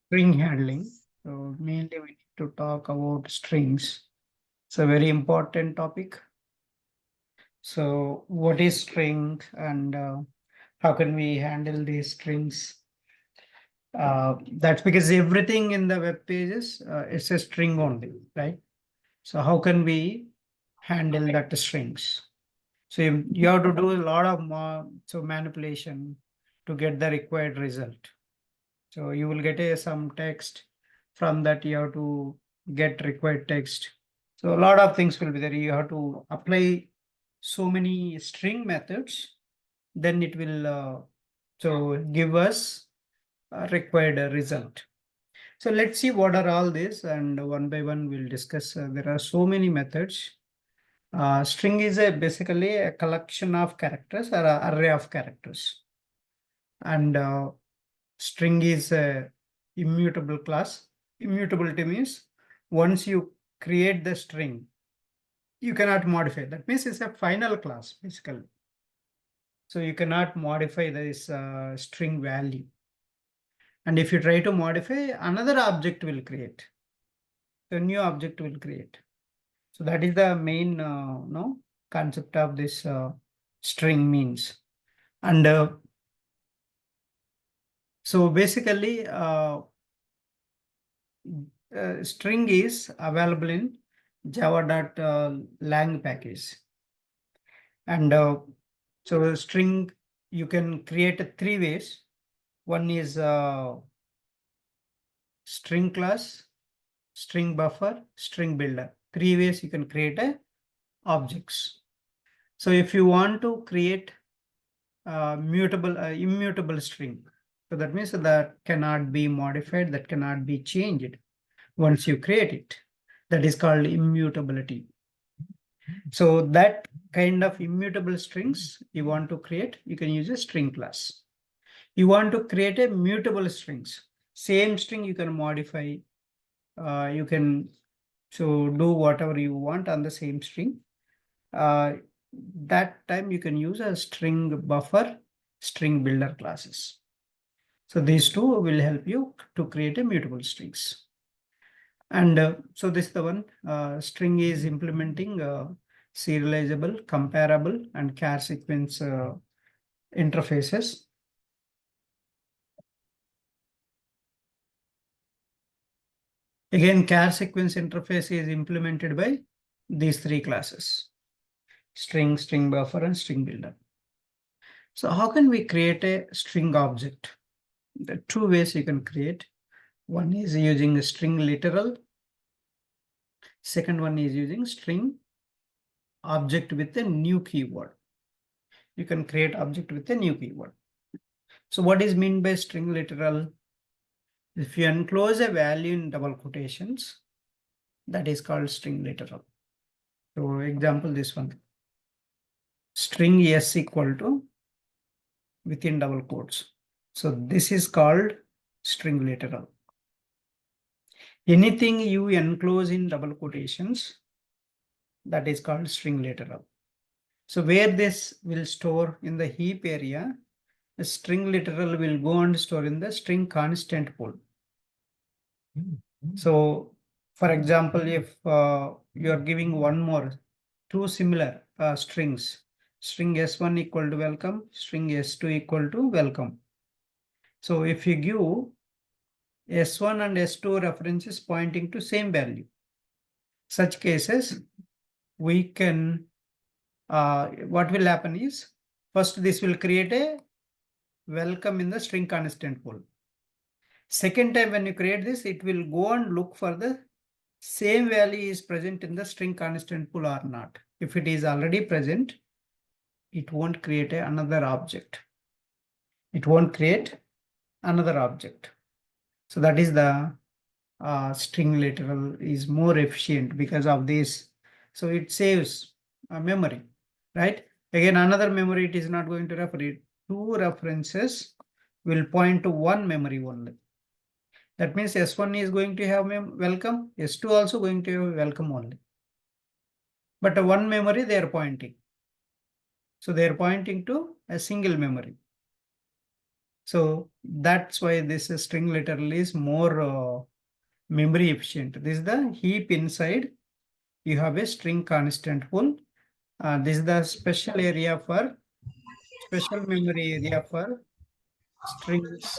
String handling. So mainly we need to talk about strings. It's a very important topic. So what is string and how can we handle these strings? That's because everything in the web pages it's a string only, right? So how can we handle that strings? So you have to do a lot of manipulation to get the required result. So you will get some text. From that, you have to get required text. So a lot of things will be there. You have to apply so many string methods. Then it will give us a required result. So let's see what are all these, and one by one we'll discuss. There are so many methods. String is basically a collection of characters or an array of characters, and string is a immutable class. Immutability means once you create the string, you cannot modify. That means it's a final class basically. So you cannot modify this string value. And if you try to modify, another object will create. The new object will create. So that is the main no concept of this string means. And so basically, string is available in java.lang package. And so string, you can create three ways. One is string class, string buffer, string builder. Three ways you can create objects. So if you want to create immutable string, so that means that cannot be modified, that cannot be changed once you create it. That is called immutability. So that kind of immutable strings you want to create, you can use a string class. You want to create a mutable strings. Same string you can modify. You can do whatever you want on the same string. That time you can use a string buffer, string builder classes. So these two will help you to create a mutable strings. And so this is the one. String is implementing serializable, comparable, and char sequence interfaces. Again, char sequence interface is implemented by these three classes: string, string buffer, and string builder. So how can we create a string object? There are two ways you can create. One is using a string literal. Second one is using string object with a new keyword. You can create object with a new keyword. So what is meant by string literal? If you enclose a value in double quotations, that is called string literal. So example, this one, string s equal to within double quotes. So this is called string literal. Anything you enclose in double quotations, that is called string literal. So where this will store in the heap area, the string literal will go and store in the string constant pool. So for example, if you are giving two similar strings, string s1 equal to welcome, string s2 equal to welcome. So if you give s1 and s2 references pointing to same value, such cases, we can, what will happen is, first this will create a welcome in the string constant pool. Second time when you create this, it will go and look for the same value is present in the string constant pool or not. If it is already present, it won't create another object. It won't create another object. So that is the string literal is more efficient because of this. So it saves memory, right? Again, another memory it is not going to refer it. Two references will point to one memory only. That means S1 is going to have welcome, S2 also going to have welcome only. But one memory they are pointing. So they are pointing to a single memory. So that's why this string literal is more memory efficient. This is the heap inside. You have a string constant pool. This is the special memory area for strings,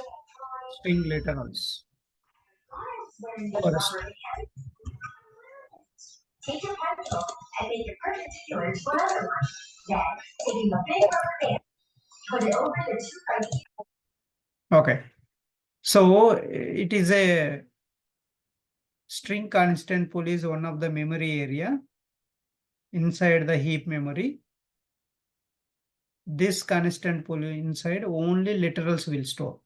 string literals. First, take your pencil and make it perpendicular to another one. Then, taking a big rubber band, put it over the two criteria. okay. So it is a string constant pool is one of the memory area inside the heap memory. This constant pool inside only literals will store.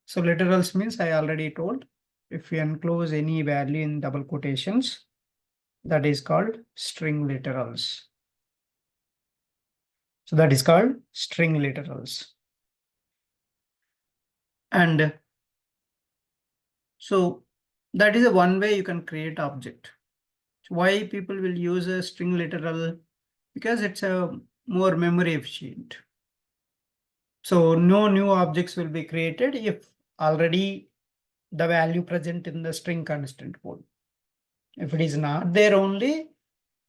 So literals means I already told, if you enclose any value in double quotations, that is called string literals. So that is called string literals. And so that is a one way you can create object. Why people will use a string literal? Because it's a more memory efficient. So no new objects will be created if already the value present in the string constant pool. If it is not there only,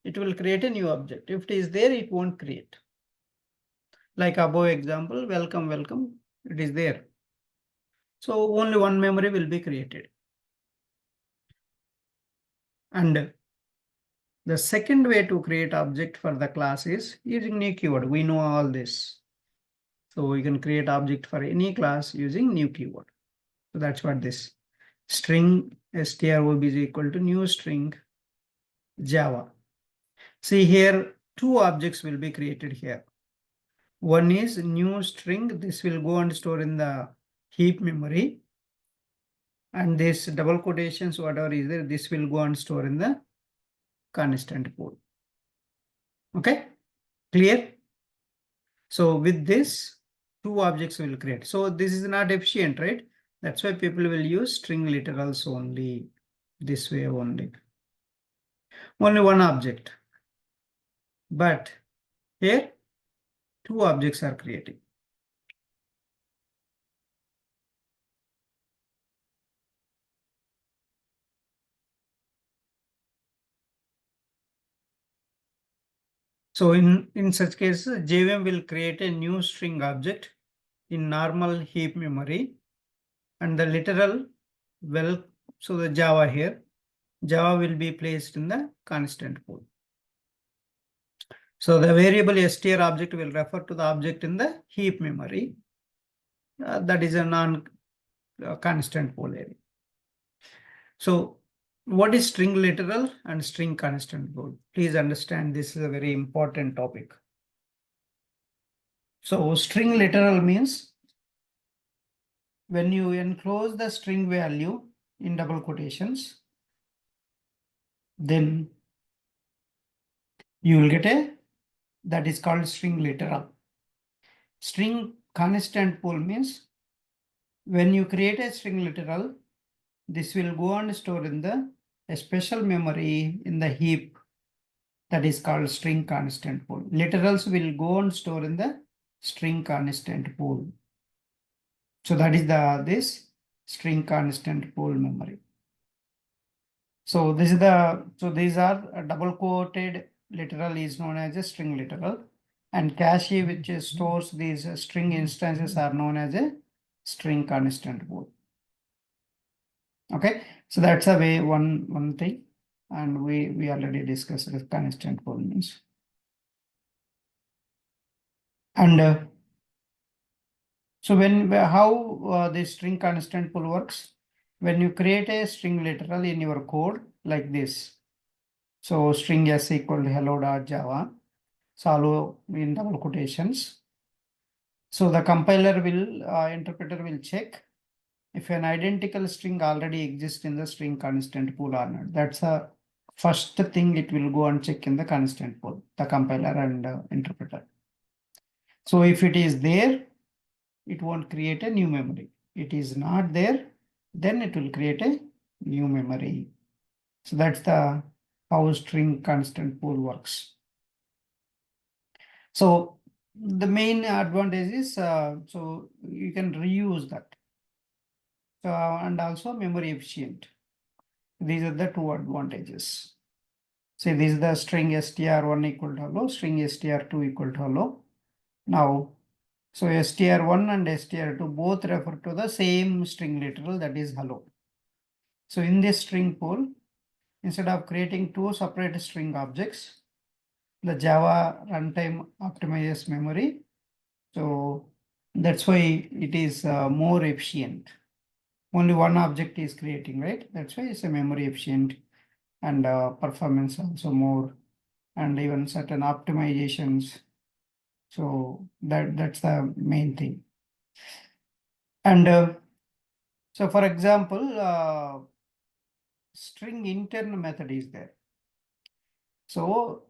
it will create a new object. If it is there, it won't create. Like above example, welcome, welcome, it is there. So only one memory will be created. And the second way to create object for the class is using new keyword. We know all this. So we can create object for any class using new keyword. So that's what this string strOb is equal to new string Java. See here, two objects will be created here. One is new string. This will go and store in the heap memory. And this double quotations, whatever is there, this will go and store in the constant pool. Okay, clear? So with this, two objects will create. So this is not efficient, right? That's why people will use string literals only, this way only. Only one object. But here, two objects are creating. So in such cases, JVM will create a new string object in normal heap memory, and the literal will, so the Java here, Java will be placed in the constant pool. So the variable str object will refer to the object in the heap memory. That is a non-constant pool area. So what is string literal and string constant pool? Please understand this is a very important topic. So string literal means when you enclose the string value in double quotations, then you will get a, that is called string literal. String constant pool means when you create a string literal, this will go and store in the a special memory in the heap that is called string constant pool. Literals will go and store in the string constant pool. So that is this string constant pool memory. So this is so these are a double quoted literal is known as a string literal, and cache which stores these string instances are known as a string constant pool. Okay, so that's a way one thing, and we already discussed the constant pool means. And so how the string constant pool works, when you create a string literal in your code like this, so string s equal to hello.java, solve in double quotations. So the compiler will interpreter will check if an identical string already exists in the string constant pool or not. That's the first thing it will go and check in the constant pool, the compiler and interpreter. So if it is there, it won't create a new memory. It is not there, then it will create a new memory. So that's the how string constant pool works. So The main advantage is so you can reuse that. So and also memory efficient. These are the two advantages. Say this is the string str1 equal to hello, string str2 equal to hello. Now, so str1 and str2 both refer to the same string literal, that is hello. So in this string pool, instead of creating two separate string objects, the Java runtime optimizes memory. So that's why it is more efficient. Only one object is creating, right? That's why it's a memory efficient and performance also more, and even certain optimizations. So that's the main thing. And so for example, string intern method is there. So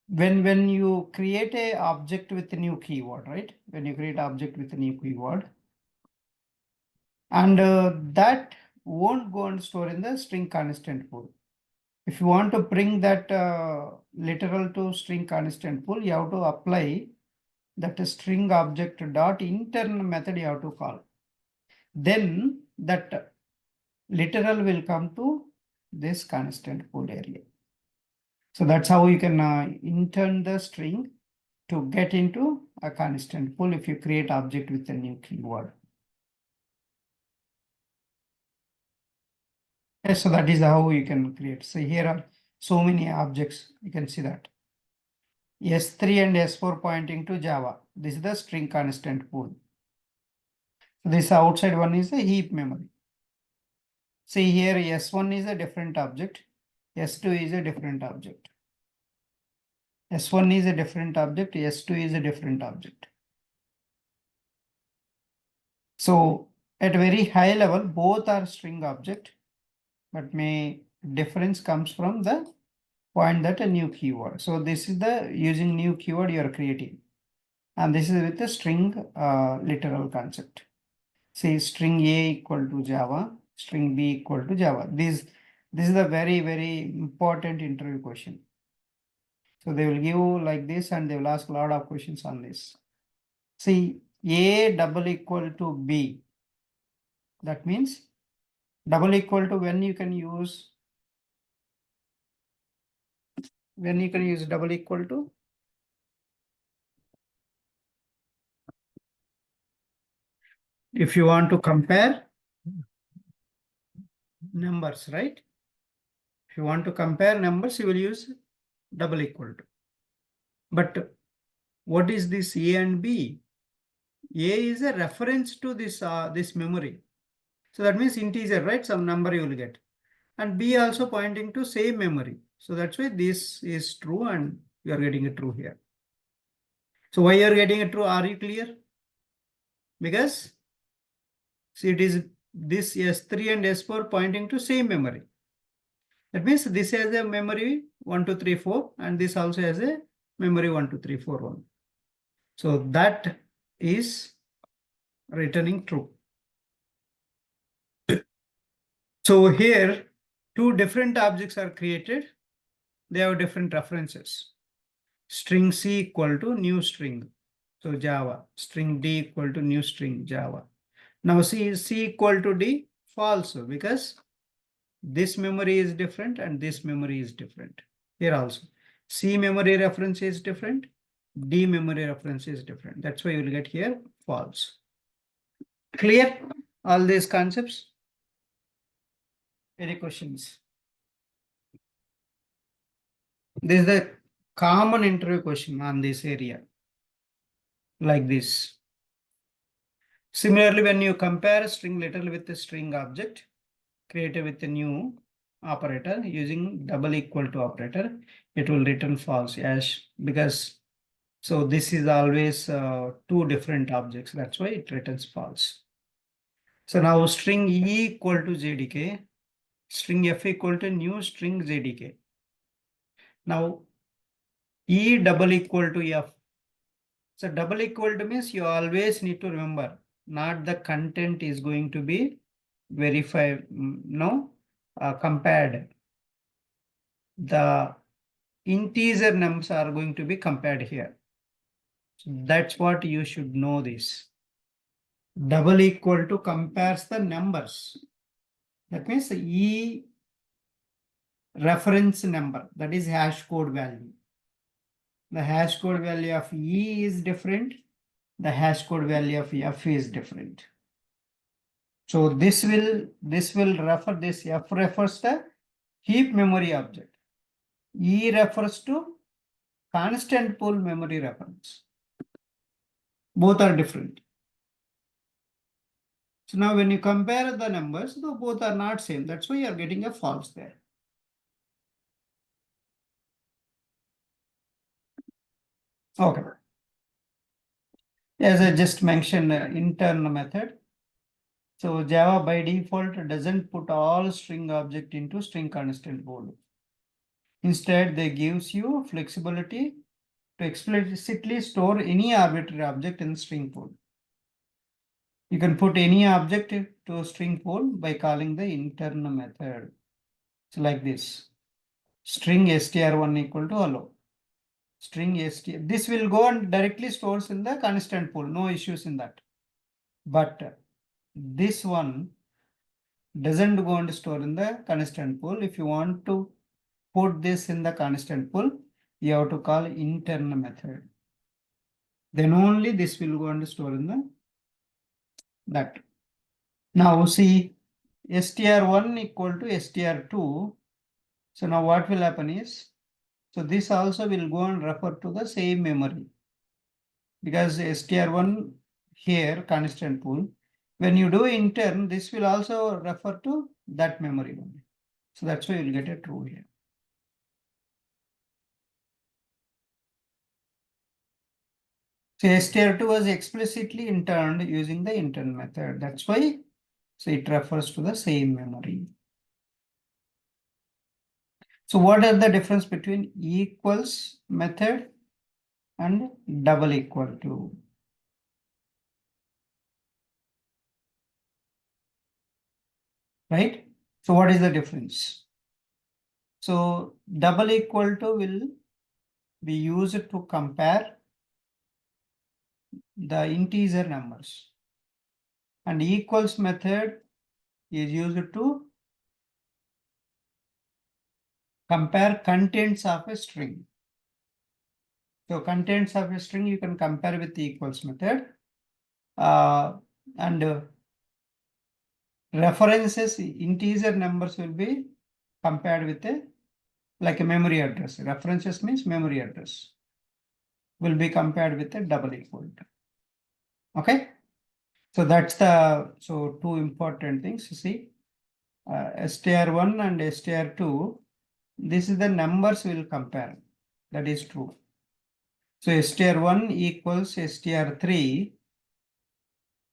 when you create a object with a new keyword, right? When you create object with a new keyword, and that won't go and store in the string constant pool. If you want to bring that literal to string constant pool, you have to apply that string object dot intern method you have to call. Then that literal will come to this constant pool area. So that's how you can intern the string to get into a constant pool if you create object with a new keyword. Yes, so that is how you can create. So here are so many objects. You can see that. S3 and S4 pointing to Java. This is the string constant pool. This outside one is the heap memory. See here S1 is a different object. S2 is a different object. S1 is a different object. S2 is a different object. So at very high level, both are string object, but may difference comes from the point that a new keyword. So this is the using new keyword you are creating. And this is with the string literal concept. Say string A equal to Java, string B equal to Java. This is a very, very important interview question. So they will give you like this and they will ask a lot of questions on this. See A double equal to B. That means double equal to when you can use double equal to. If you want to compare numbers, right? If you want to compare numbers, you will use double equal to. But what is this A and B? A is a reference to this memory. So that means integer, right? Some number you will get. And B also pointing to same memory. So that's why this is true and you are getting it true here. So why you are getting it true? Are you clear? Because see it is this S3 and S4 pointing to same memory. That means this has a memory 1, 2, 3, 4 and this also has a memory 1, 2, 3, 4, 1. So that is returning true. So here two different objects are created. They have different references. String C equal to new string. So Java. String D equal to new string Java. Now C equal to D false because this memory is different and this memory is different. Here also C memory reference is different. D memory reference is different. That's why you will get here false. Clear all these concepts? Any questions? This is the common interview question on this area. Like this. Similarly, when you compare string literal with a string object created with a new operator using double equal to operator, it will return false as because so this is always two different objects. That's why it returns false. So now string E equal to JDK, string F equal to new string JDK. Now E double equal to F. So double equal to means you always need to remember, not the content is going to be verified, no, compared. The integer numbers are going to be compared here. So that's what you should know this. Double equal to compares the numbers. That means E reference number, that is hash code value. The hash code value of E is different. The hash code value of F is different. So this will refer, this F refers to heap memory object. E refers to constant pool memory reference. Both are different. So now when you compare the numbers, though both are not same, that's why you are getting a false there. Okay. As I just mentioned, intern method. So Java by default doesn't put all string object into string constant pool. Instead, they gives you flexibility to explicitly store any arbitrary object in string pool. You can put any object to string pool by calling the intern method. So like this, string str1 equal to hello. String str, this will go and directly stores in the constant pool, no issues in that. But this one doesn't go and store in the constant pool. If you want to put this in the constant pool, you have to call intern method. Then only this will go and store in the that. Now see, str1 equal to str2. So now what will happen is, so this also will go and refer to the same memory, because str1 here constant pool. When you do intern, this will also refer to that memory only. So that's why you'll get a true here. So str2 was explicitly interned using the intern method. That's why, so it refers to the same memory. So what are the difference between equals method and double equal to? Right? So what is the difference? So double equal to will be used to compare the integer numbers, and equals method is used to compare contents of a string. So contents of a string you can compare with the equals method, and references, integer numbers will be compared with a like a memory address. References means memory address will be compared with a double equal to. Okay, so that's the two important things. You see, str1 and str2. This is the numbers will compare. That is true. So str1 equals str3.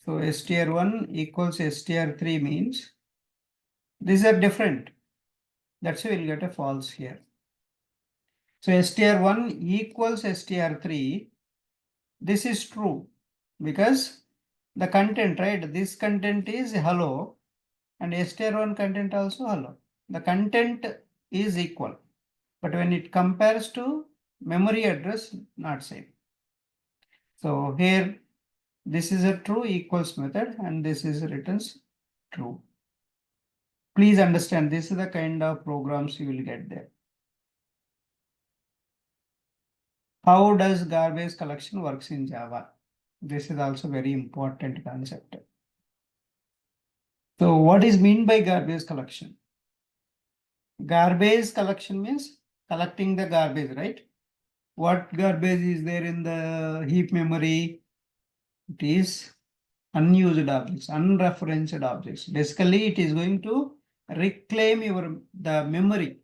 So str1 equals str3 means these are different. That's why we'll get a false here. So str1 equals str3. This is true because the content, right? This content is hello, and str1 content also hello. The content is equal, but when it compares to memory address, not same. So here, this is a true equals method, and this is returns true. Please understand, this is the kind of programs you will get there. How does garbage collection works in Java? This is also very important concept. So what is mean by garbage collection? Garbage collection means collecting the garbage, right? What garbage is there in the heap memory? It is unused objects, unreferenced objects. Basically, it is going to reclaim the memory.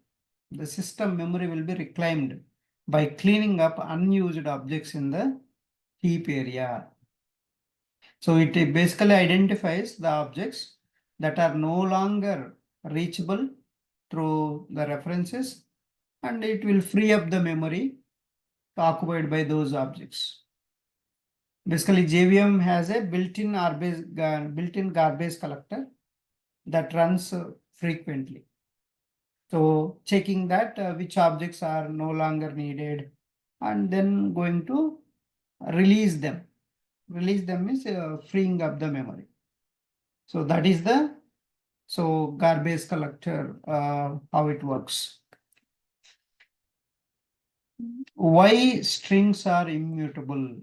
The system memory will be reclaimed by cleaning up unused objects in the heap area. So it basically identifies the objects that are no longer reachable through the references, and it will free up the memory occupied by those objects. Basically, JVM has a built-in garbage collector that runs frequently. So checking that which objects are no longer needed, and then going to release them. Release them is freeing up the memory. So that is the garbage collector, how it works. Why strings are immutable?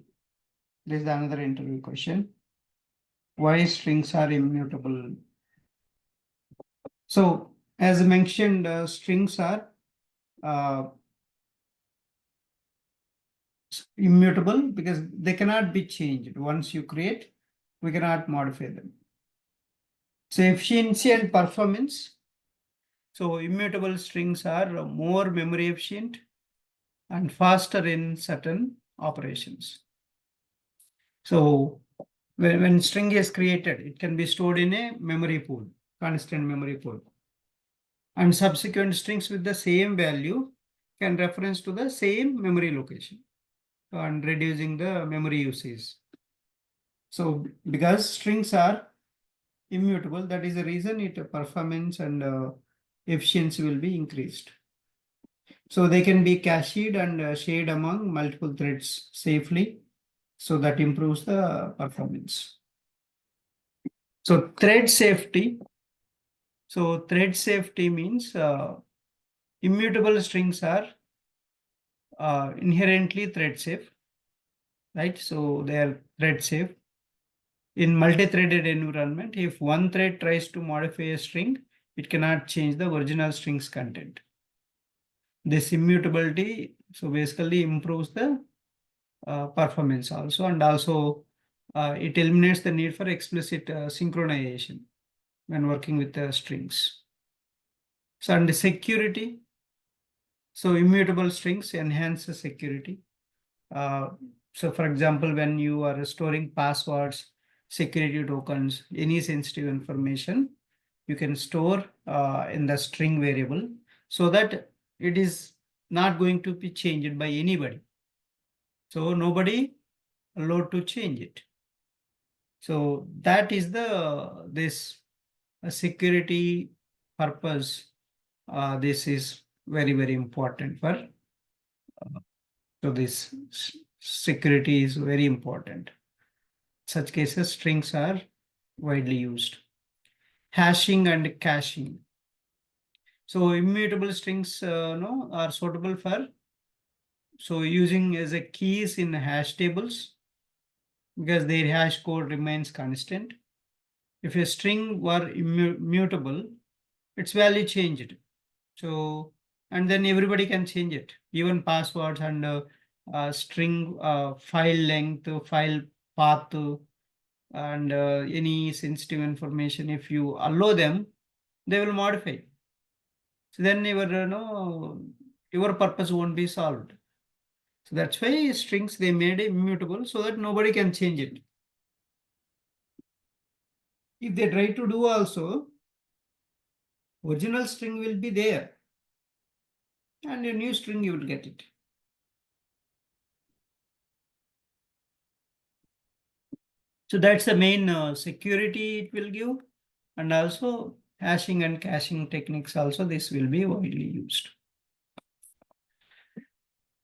This is another interview question. Why strings are immutable? So as mentioned, strings are immutable because they cannot be changed. Once you create, we cannot modify them. So efficiency and performance. So immutable strings are more memory efficient and faster in certain operations. So when string is created, it can be stored in a memory pool, constant memory pool. And subsequent strings with the same value can reference to the same memory location and reducing the memory usage. So because strings are immutable, that is the reason its performance and efficiency will be increased. So they can be cached and shared among multiple threads safely. So that improves the performance. So thread safety. So thread safety means immutable strings are inherently thread safe, right? So they are thread safe. In multi-threaded environment, if one thread tries to modify a string, it cannot change the original string's content. This immutability, so basically improves the performance also, and also it eliminates the need for explicit synchronization when working with the strings. So and the security, so immutable strings enhance the security. So for example, when you are storing passwords, security tokens, any sensitive information, you can store in the string variable so that it is not going to be changed by anybody. So nobody allowed to change it. So that is this security purpose. This is very, very important for. So this security is very important. Such cases, strings are widely used. Hashing and caching. So immutable strings are suitable for using as a keys in hash tables because their hash code remains constant. If a string were immutable, its value changed. So and then everybody can change it, even passwords and string file length, file path, and any sensitive information. If you allow them, they will modify. So then your purpose won't be solved. So that's why strings they made immutable so that nobody can change it. If they try to do also, original string will be there and a new string you will get it. So that's the main security it will give, and also hashing and caching techniques also this will be widely used.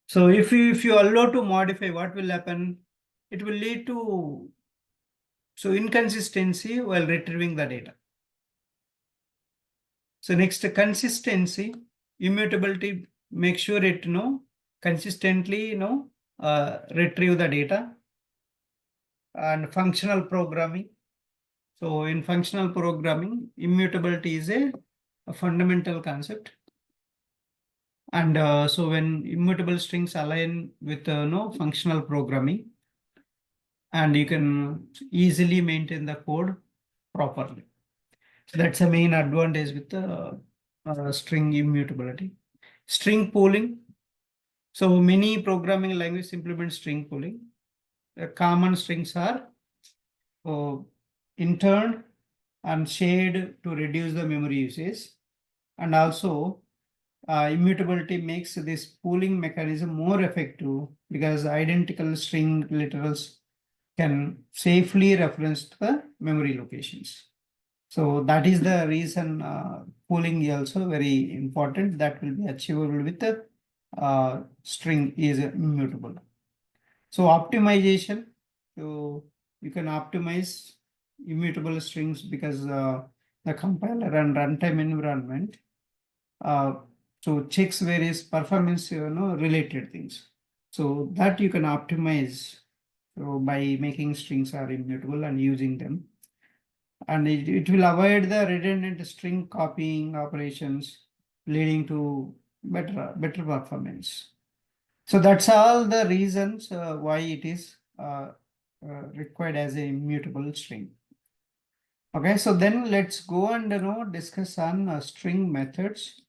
So if you allow to modify, what will happen? It will lead to inconsistency while retrieving the data. So next, consistency, immutability, make sure it consistently retrieve the data. And functional programming. So in functional programming, immutability is a fundamental concept. And so when immutable strings align with functional programming, and you can easily maintain the code properly. So that's a main advantage with the string immutability. String pooling. So many programming languages implement string pooling. The common strings are interned and shared to reduce the memory usage. And also immutability makes this pooling mechanism more effective because identical string literals can safely reference the memory locations. So that is the reason pooling is also very important. That will be achievable with the string is immutable. So optimization. So you can optimize immutable strings because the compiler and runtime environment so checks various performance related things. So that you can optimize by making strings are immutable and using them. And it will avoid the redundant string copying operations, leading to better performance. So that's all the reasons why it is required as a immutable string. Okay, so then let's go and discuss on string methods.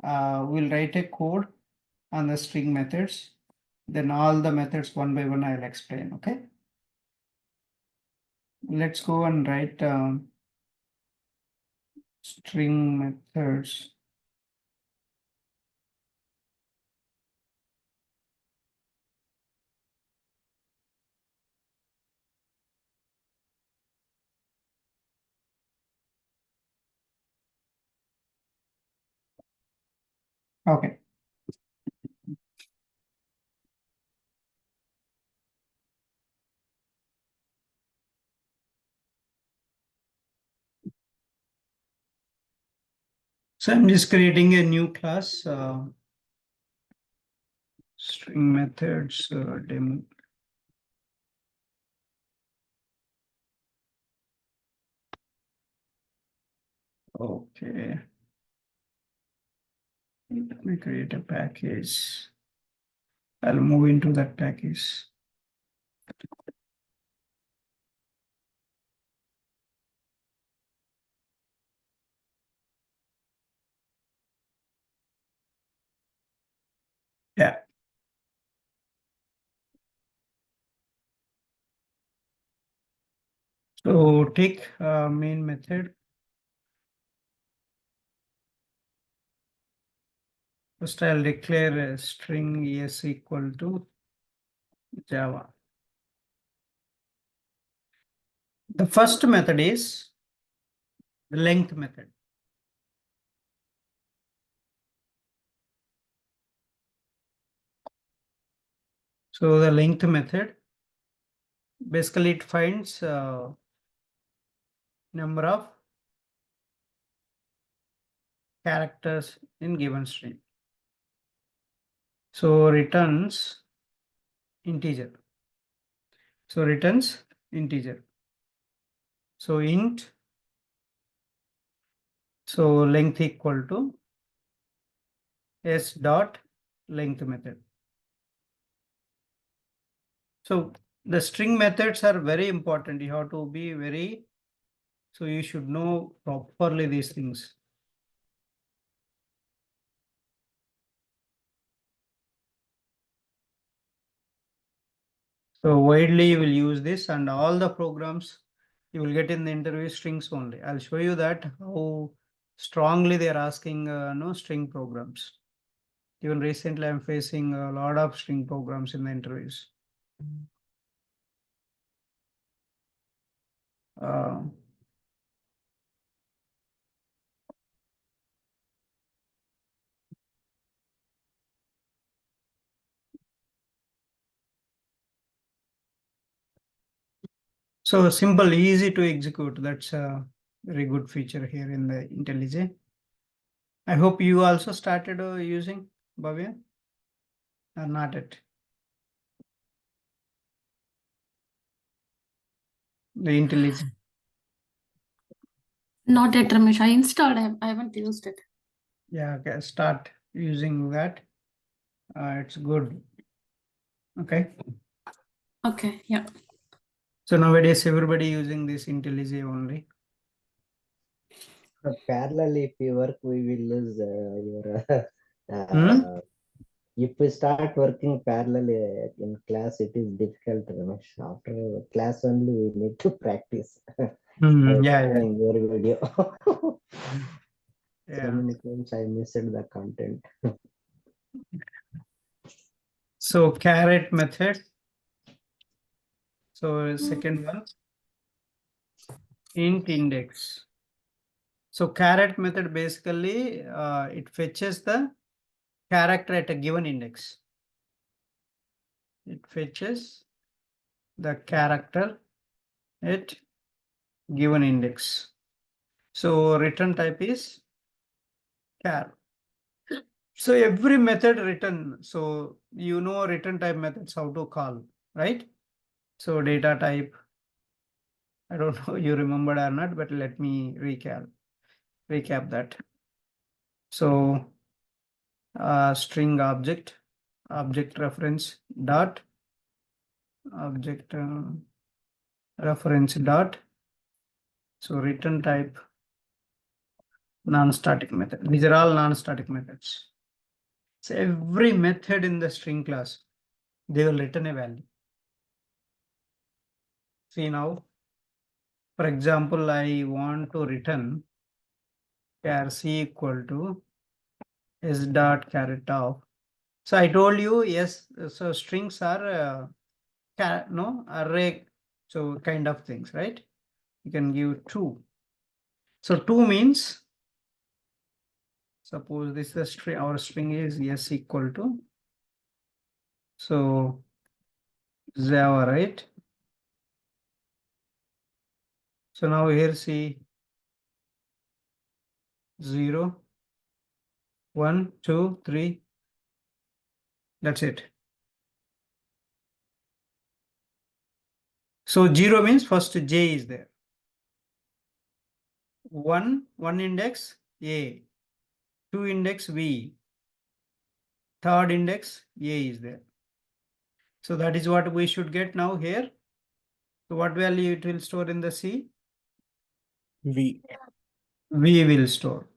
We'll write a code on the string methods. Then all the methods one by one I'll explain. Okay. Let's go and write string methods. Okay. So I'm just creating a new class, string methods demo. Okay. Let me create a package. I'll move into that package. Yeah. So take main method. First, I'll declare a string is equal to Java. The first method is the length method. So the length method, basically it finds number of characters in given string. So returns integer. So returns integer. So int. So length equal to s dot length method. So the string methods are very important. You have to be very, so you should know properly these things. So widely you will use this and all the programs you will get in the interview strings only. I'll show you that how strongly they are asking no string programs. Even recently I'm facing a lot of string programs in the interviews. Uh, so simple, easy to execute. That's a very good feature here in the IntelliJ. I hope you also started using Bhavya or not yet. The IntelliJ. Not yet, Ramesh. I installed. I haven't used it. Yeah, okay, start using that. It's good. Okay. Okay, yeah. So nowadays everybody using this IntelliJ only. Parallel, if you work, we will lose your. If we start working parallel in class, it is difficult, Ramesh. After class only, we need to practice. Yeah. Your video. So Yeah. many times I missed the content. So charAt method. So second one, int index. So charAt method basically it fetches the character at a given index. It fetches the character at given index. So return type is char. So every method return. So you know return type methods how to call, right? So data type. I don't know you remembered or not, but let me recap that. So string object reference dot object reference dot. So return type non-static method. These are all non-static methods. So every method in the string class, they will return a value. See now, for example, I want to return char c equal to s dot charAt of. So I told you, yes, so strings are array, so kind of things, right? You can give 2. So 2 means, suppose this is a string, our string is s equal to, so Java, right? So now here see 0, 1, 2, 3. That's it. So 0 means first J is there. 1 index A, 2 index B, third index A is there. So that is what we should get now here. So what value it will store in the C? V. V will store.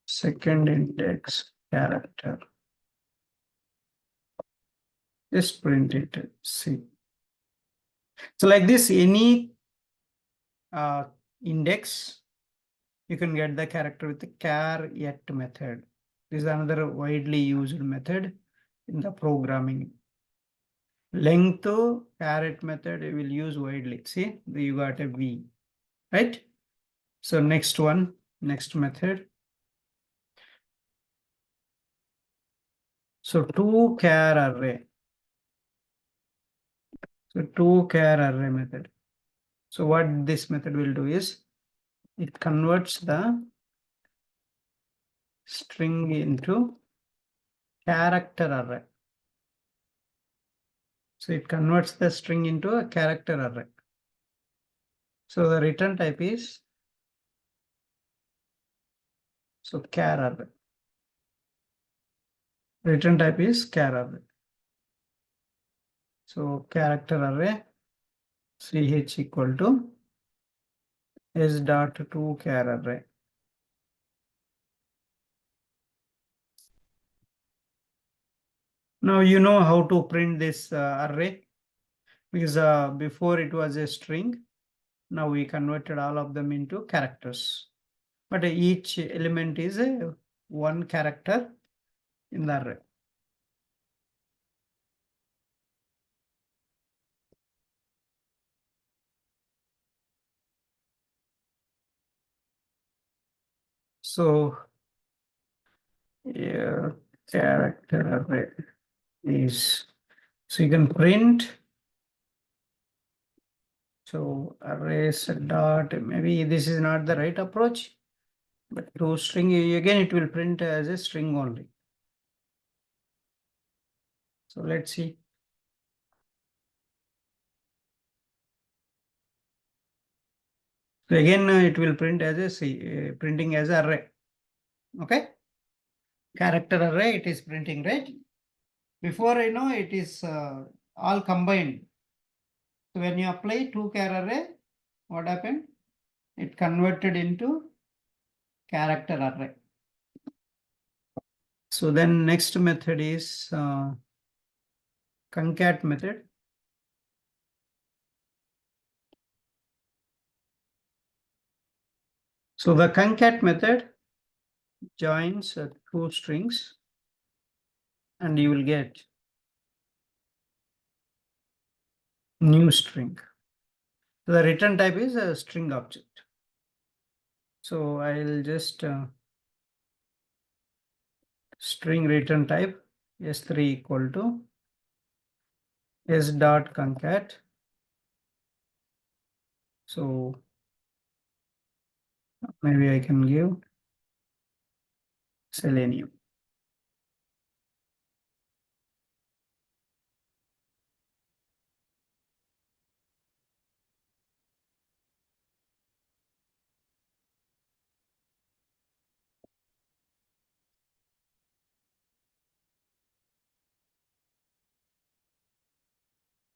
Second index character. Just print it. C. So like this, any index, you can get the character with the charAt method. This is another widely used method in the programming. Length charAt method we will use widely. See, you got a V, right? So next one, next method. So toCharArray. So toCharArray method. So what this method will do is it converts the string into character array. So it converts the string into a character array. So the return type is char array. Return type is char array. So character array ch equal to s dot toCharArray. Now you know how to print this array, because before it was a string. Now we converted all of them into characters, but each element is a one character in the array. So yeah, character array is, so you can print. So arrays dot, maybe this is not the right approach, but to string again it will print as a string only. So let's see. So again it will print as a printing as array. Okay, character array it is printing, right? Before it is all combined. So when you apply toCharArray, what happened? It converted into character array. So then next method is concat method. So the concat method joins two strings and you will get new string. The return type is a string object. So I'll just string return type s3 equal to s dot concat. So maybe I can give Selenium.